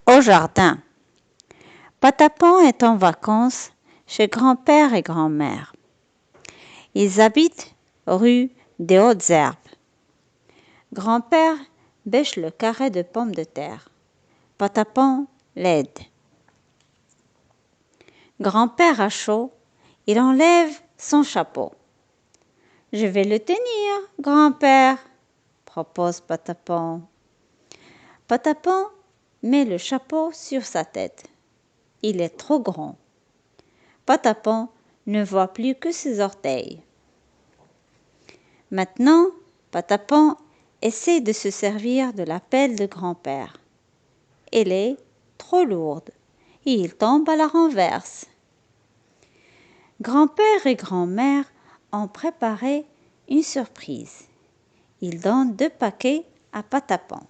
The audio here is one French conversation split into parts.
Au jardin. Patapon est en vacances chez grand-père et grand-mère. Ils habitent rue des Hautes-Herbes. Grand-père bêche le carré de pommes de terre. Patapon l'aide. Grand-père a chaud, il enlève son chapeau. Je vais le tenir, grand-père, propose Patapon. Patapon met le chapeau sur sa tête. Il est trop grand. Patapon ne voit plus que ses orteils. Maintenant, Patapon essaie de se servir de la pelle de grand-père. Elle est trop lourde et il tombe à la renverse. Grand-père et grand-mère ont préparé une surprise. Ils donnent 2 paquets à Patapon.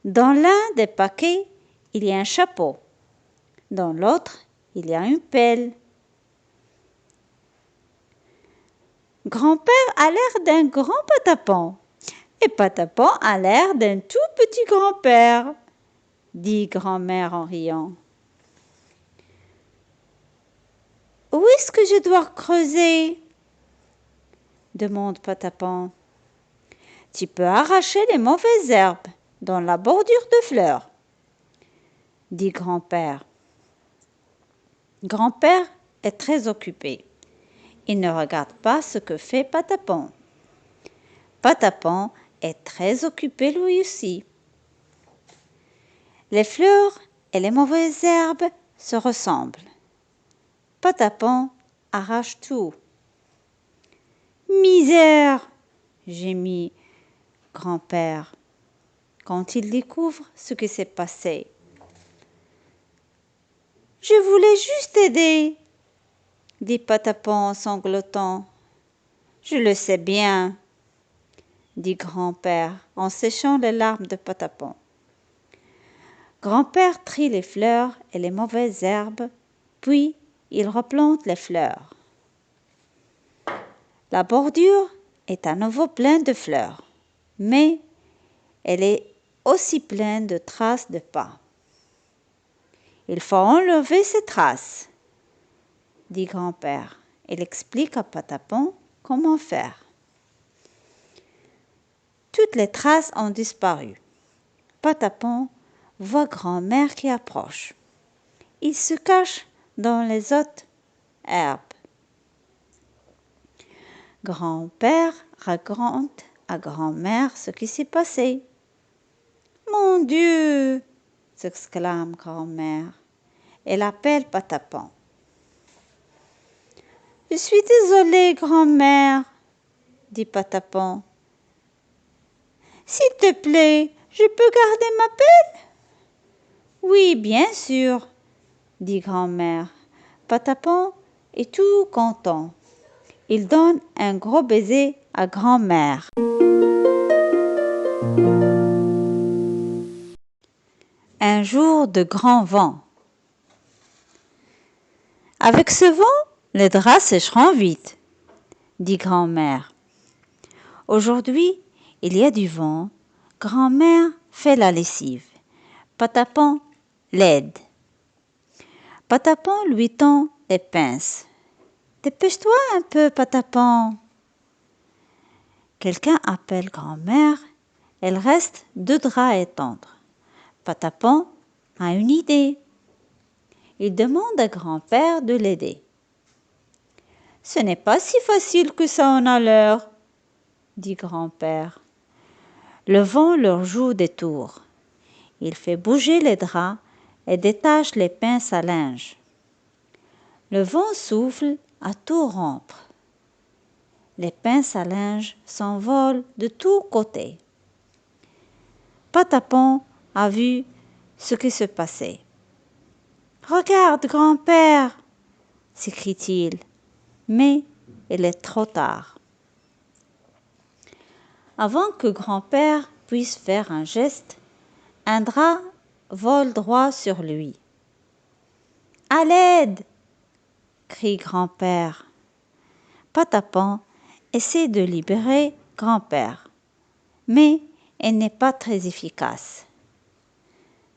Dans l'un des paquets, il y a un chapeau. Dans l'autre, il y a une pelle. Grand-père a l'air d'un grand Patapon et Patapon a l'air d'un tout petit grand-père, dit grand-mère en riant. Où est-ce que je dois creuser? Demande Patapon. Tu peux arracher les mauvaises herbes dans la bordure de fleurs, dit grand-père. Grand-père est très occupé. Il ne regarde pas ce que fait Patapon. Patapon est très occupé lui aussi. Les fleurs et les mauvaises herbes se ressemblent. Patapon arrache tout. Misère, gémit grand-père quand il découvre ce qui s'est passé. Je voulais juste aider, dit Patapon en sanglotant. Je le sais bien, dit grand-père en séchant les larmes de Patapon. Grand-père trie les fleurs et les mauvaises herbes, puis il replante les fleurs. La bordure est à nouveau pleine de fleurs, mais elle est aussi pleine de traces de pas. Il faut enlever ces traces, dit grand-père. Il explique à Patapon comment faire. Toutes les traces ont disparu. Patapon voit grand-mère qui approche. Il se cache dans les hautes herbes. Grand-père raconte à grand-mère ce qui s'est passé. Mon Dieu, s'exclame grand-mère. Elle appelle Patapon. Je suis désolée, grand-mère, dit Patapon. S'il te plaît, je peux garder ma pelle? Oui, bien sûr, dit grand-mère. Patapon est tout content. Il donne un gros baiser à grand-mère. Un jour de grand vent. Avec ce vent, les draps sécheront vite, dit grand-mère. Aujourd'hui, il y a du vent. Grand-mère fait la lessive. Patapon l'aide. Patapon lui tend les pinces. Dépêche-toi un peu, Patapon. Quelqu'un appelle grand-mère. Elle reste 2 draps à étendre. Patapon a une idée. Il demande à grand-père de l'aider. Ce n'est pas si facile que ça en a l'air, dit grand-père. Le vent leur joue des tours. Il fait bouger les draps et détache les pinces à linge. Le vent souffle à tout rompre. Les pinces à linge s'envolent de tous côtés. Patapon a vu ce qui se passait. Regarde, grand-père, s'écrie-t-il, mais il est trop tard. Avant que grand-père puisse faire un geste, un drap vole droit sur lui. À l'aide! Crie grand-père. Patapon essaie de libérer grand-père, mais et n'est pas très efficace.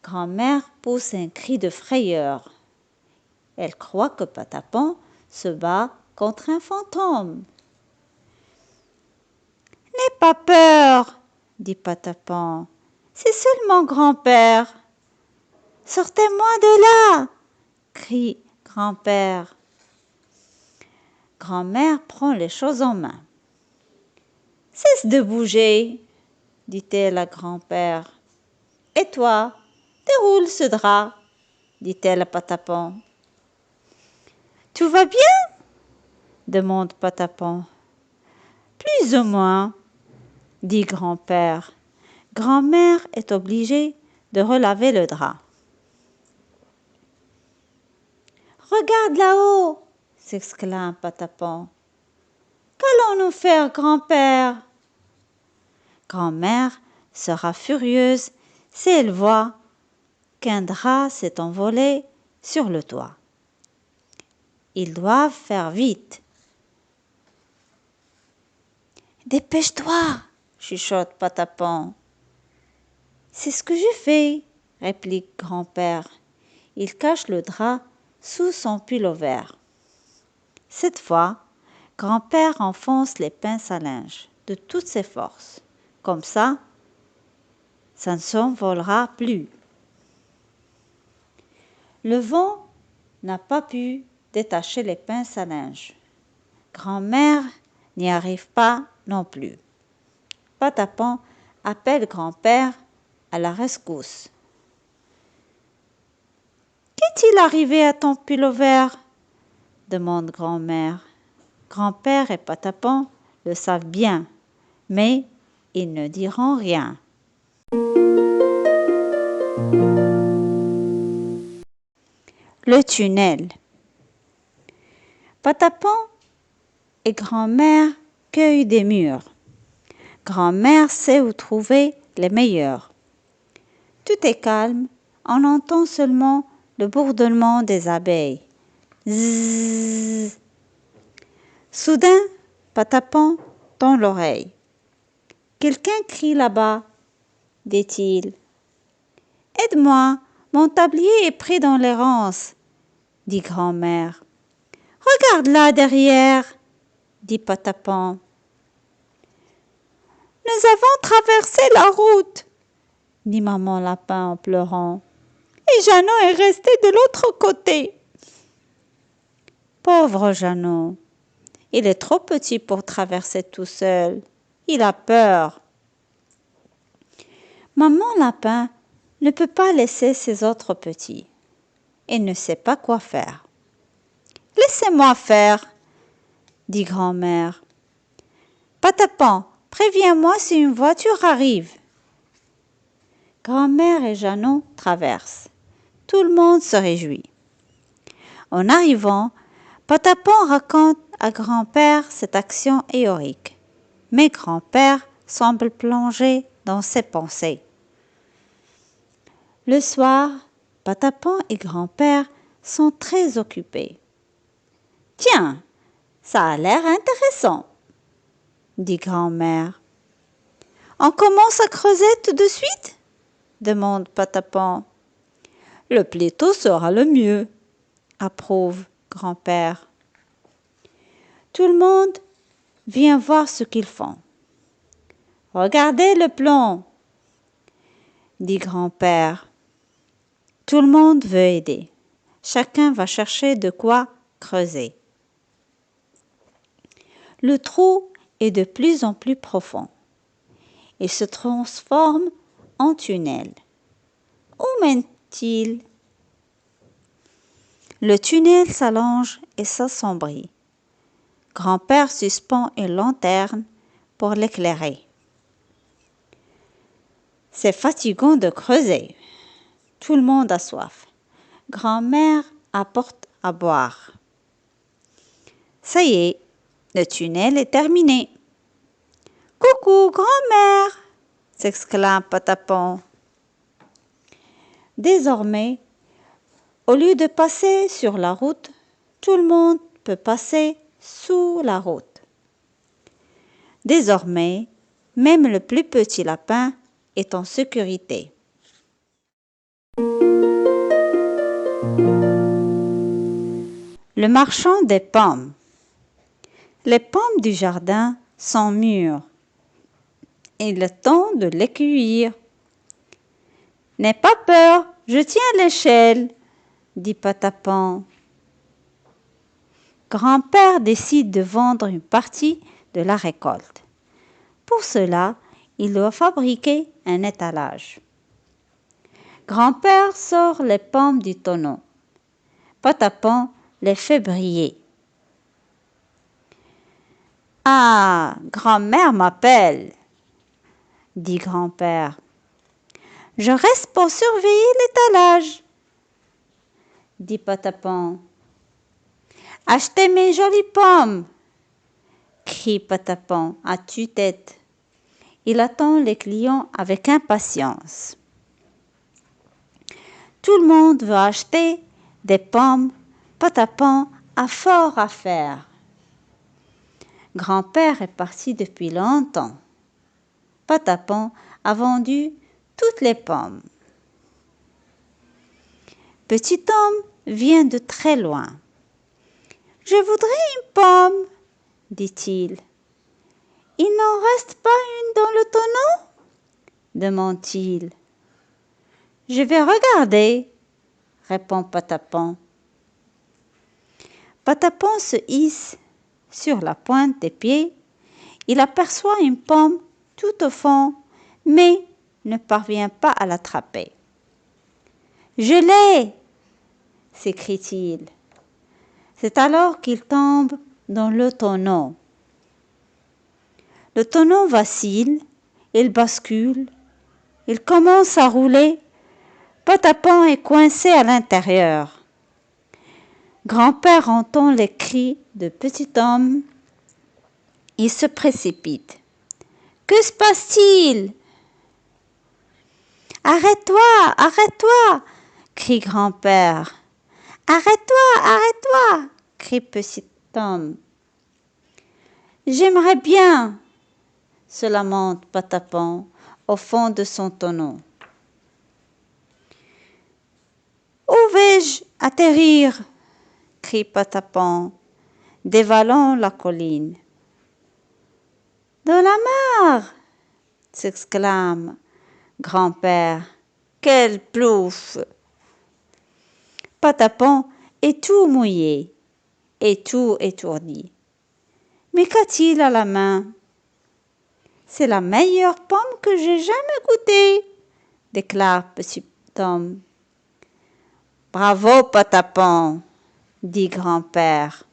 Grand-mère pousse un cri de frayeur. Elle croit que Patapon se bat contre un fantôme. « N'aie pas peur, dit Patapon. C'est seulement grand-père. Sortez-moi de là, crie grand-père. Grand-mère prend les choses en main. Cesse de bouger, dit-elle à grand-père. Et toi, déroule ce drap, dit-elle à Patapon. Tout va bien? Demande Patapon. Plus ou moins, dit grand-père. Grand-mère est obligée de relaver le drap. Regarde là-haut, s'exclame Patapon. Qu'allons-nous faire, grand-père? Grand-mère sera furieuse si elle voit qu'un drap s'est envolé sur le toit. Ils doivent faire vite. Dépêche-toi, chuchote Patapon. C'est ce que je fais, réplique grand-père. Il cache le drap sous son pull-over. Cette fois, grand-père enfonce les pinces à linge de toutes ses forces. Comme ça ne s'envolera plus. Le vent n'a pas pu détacher les pinces à linge. Grand-mère n'y arrive pas non plus. Patapon appelle grand-père à la rescousse. Qu'est-il arrivé à ton pull-over? Demande grand-mère. Grand-père et Patapon le savent bien, mais ils ne diront rien. Le tunnel. Patapon et grand-mère cueillent des mûres. Grand-mère sait où trouver les meilleurs. Tout est calme, on entend seulement le bourdonnement des abeilles. Zzzz. Soudain, Patapon tend l'oreille. Quelqu'un crie là-bas, dit-il. Aide-moi, mon tablier est pris dans les ronces, dit grand-mère. Regarde là derrière, dit Patapon. Nous avons traversé la route, dit maman lapin en pleurant. Et Jeannot est resté de l'autre côté. Pauvre Jeannot, il est trop petit pour traverser tout seul. Il a peur. Maman lapin ne peut pas laisser ses autres petits. Elle ne sait pas quoi faire. Laissez-moi faire, dit grand-mère. Patapon, préviens-moi si une voiture arrive. Grand-mère et Jeannot traversent. Tout le monde se réjouit. En arrivant, Patapon raconte à grand-père cette action héroïque. Mais grand-père semble plongé dans ses pensées. Le soir, Patapon et grand-père sont très occupés. Tiens, ça a l'air intéressant, dit grand-mère. On commence à creuser tout de suite? Demande Patapon. Le plus tôt sera le mieux, approuve grand-père. Tout le monde vient voir ce qu'ils font. Regardez le plomb, dit grand-père. Tout le monde veut aider. Chacun va chercher de quoi creuser. Le trou est de plus en plus profond. Il se transforme en tunnel. Où mène-t-il? Le tunnel s'allonge et s'assombrit. Grand-père suspend une lanterne pour l'éclairer. C'est fatigant de creuser. Tout le monde a soif. Grand-mère apporte à boire. Ça y est, le tunnel est terminé. Coucou, grand-mère, s'exclame Patapon. Désormais, au lieu de passer sur la route, tout le monde peut passer sous la route. Désormais, même le plus petit lapin est en sécurité. Le marchand des pommes. Les pommes du jardin sont mûres. Il est temps de les cueillir. N'aie pas peur, je tiens l'échelle, dit Patapon. Grand-père décide de vendre une partie de la récolte. Pour cela, il doit fabriquer un étalage. Grand-père sort les pommes du tonneau. Patapon les fait briller. « Ah, grand-mère m'appelle, » dit grand-père. « Je reste pour surveiller l'étalage, » dit Patapon. « Achetez mes jolies pommes, » crie Patapon à tue-tête. Il attend les clients avec impatience. Tout le monde veut acheter des pommes. Patapon a fort à faire. Grand-père est parti depuis longtemps. Patapon a vendu toutes les pommes. Petit homme vient de très loin. « Je voudrais une pomme, » dit-il. « Il n'en reste pas une dans le tonneau ?» demande-t-il. « Je vais regarder, » répond Patapon. Patapon se hisse sur la pointe des pieds. Il aperçoit une pomme tout au fond, mais ne parvient pas à l'attraper. « Je l'ai !» s'écrie-t-il. C'est alors qu'il tombe dans le tonneau. Le tonneau vacille, il bascule, il commence à rouler. Patapon est coincé à l'intérieur. Grand-père entend les cris de petit homme. Il se précipite. « Que se passe-t-il ?»« Arrête-toi, arrête-toi !» crie grand-père. « Arrête-toi, arrête-toi !» crie petit homme. « J'aimerais bien !» se lamente Patapon au fond de son tonneau. « Où vais-je atterrir ?» crie Patapon, dévalant la colline. « Dans la mare !» s'exclame grand-père. « Quelle plouffe !» Patapon est tout mouillé et tout étourdi. Mais qu'a-t-il à la main? « C'est la meilleure pomme que j'ai jamais goûtée, » déclare petit homme. « Bravo, Patapon, » dit grand-père.